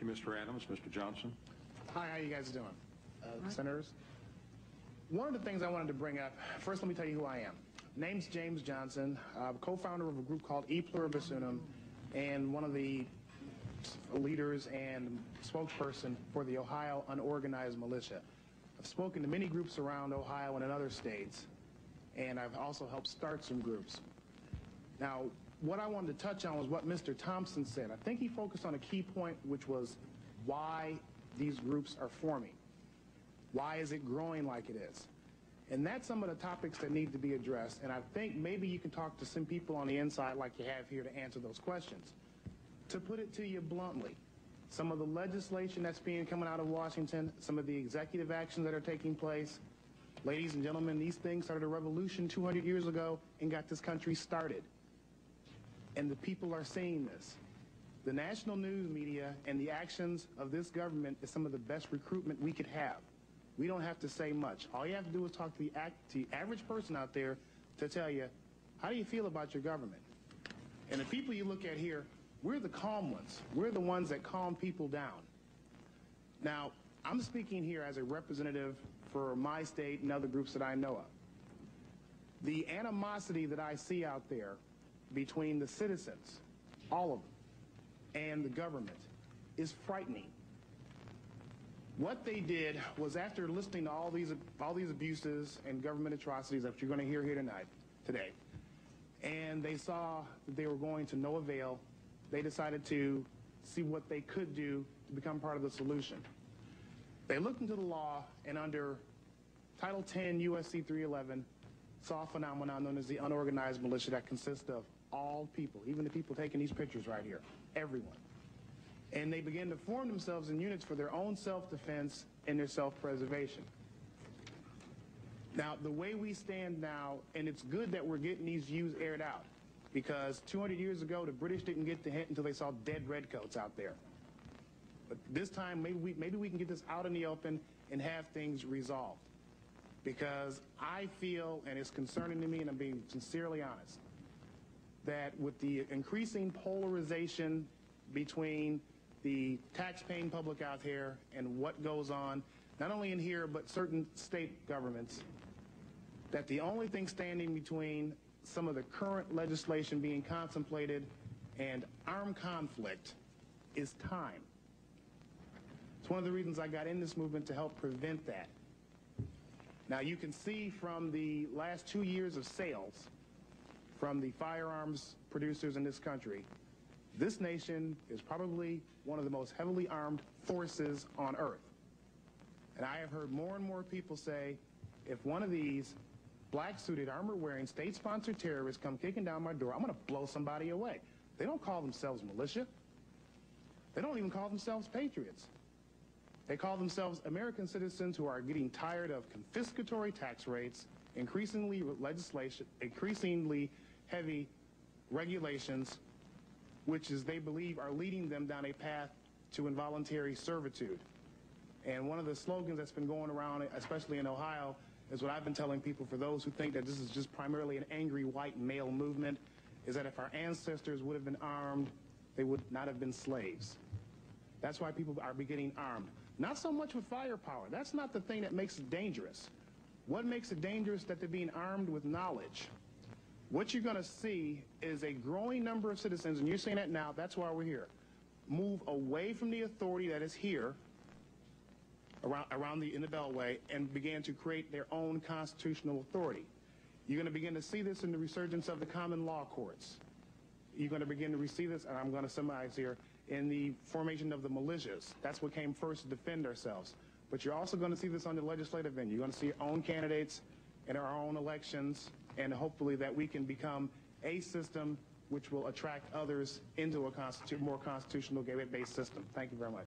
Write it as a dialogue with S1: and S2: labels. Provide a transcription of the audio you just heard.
S1: you, Mr. Adams. Mr. Johnson.
S2: Hi, how you guys doing? Senators? One of the things I wanted to bring up, first let me tell you who I am. Name's James Johnson. I'm co-founder of a group called E Pluribus Unum, and one of the leaders and spokesperson for the Ohio Unorganized Militia. I've spoken to many groups around Ohio and in other states, and I've also helped start some groups. Now, what I wanted to touch on was what Mr. Thompson said. I think he focused on a key point, which was why these groups are forming. Why is it growing like it is? And that's some of the topics that need to be addressed. And I think maybe you can talk to some people on the inside like you have here to answer those questions. To put it to you bluntly, some of the legislation that's coming out of Washington, some of the executive actions that are taking place, ladies and gentlemen, these things started a revolution 200 years ago and got this country started. And the people are seeing this. The national news media and the actions of this government is some of the best recruitment we could have. We don't have to say much. All you have to do is talk to the average person out there to tell you, how do you feel about your government? And the people you look at here, we're the calm ones. We're the ones that calm people down. Now, I'm speaking here as a representative for my state and other groups that I know of. The animosity that I see out there between the citizens, all of them, and the government is frightening. What they did was, after listening to all these abuses and government atrocities that you're going to hear here today, and they saw that they were going to no avail, they decided to see what they could do to become part of the solution. They looked into the law, and under Title 10 U.S.C. 311, saw a phenomenon known as the unorganized militia that consists of all people, even the people taking these pictures right here, everyone. And they began to form themselves in units for their own self-defense and their self-preservation. Now, the way we stand now, and it's good that we're getting these views aired out, because 200 years ago, the British didn't get the hint until they saw dead redcoats out there. But this time, maybe we can get this out in the open and have things resolved. Because I feel, and it's concerning to me, and I'm being sincerely honest, that with the increasing polarization between the tax-paying public out here and what goes on, not only in here, but certain state governments, that the only thing standing between some of the current legislation being contemplated and armed conflict is time. It's one of the reasons I got in this movement, to help prevent that. Now, you can see from the last 2 years of sales from the firearms producers in this country, this nation is probably one of the most heavily armed forces on earth. And I have heard more and more people say, if one of these black-suited, armor-wearing, state-sponsored terrorists come kicking down my door, I'm going to blow somebody away. They don't call themselves militia. They don't even call themselves patriots. They call themselves American citizens who are getting tired of confiscatory tax rates, increasingly heavy regulations, which is, they believe, are leading them down a path to involuntary servitude. And one of the slogans that's been going around, especially in Ohio, is what I've been telling people, for those who think that this is just primarily an angry white male movement, is that if our ancestors would have been armed, they would not have been slaves. That's why people are beginning armed. Not so much with firepower. That's not the thing that makes it dangerous. What makes it dangerous is that they're being armed with knowledge. What you're going to see is a growing number of citizens, and you're seeing that now, that's why we're here, move away from the authority that is here in the Beltway and begin to create their own constitutional authority. You're going to begin to see this in the resurgence of the common law courts. You're going to begin to see this, and I'm going to summarize here, in the formation of the militias. That's what came first, to defend ourselves. But you're also going to see this on the legislative venue. You're going to see your own candidates in our own elections, and hopefully that we can become a system which will attract others into a more constitutional, based system. Thank you very much.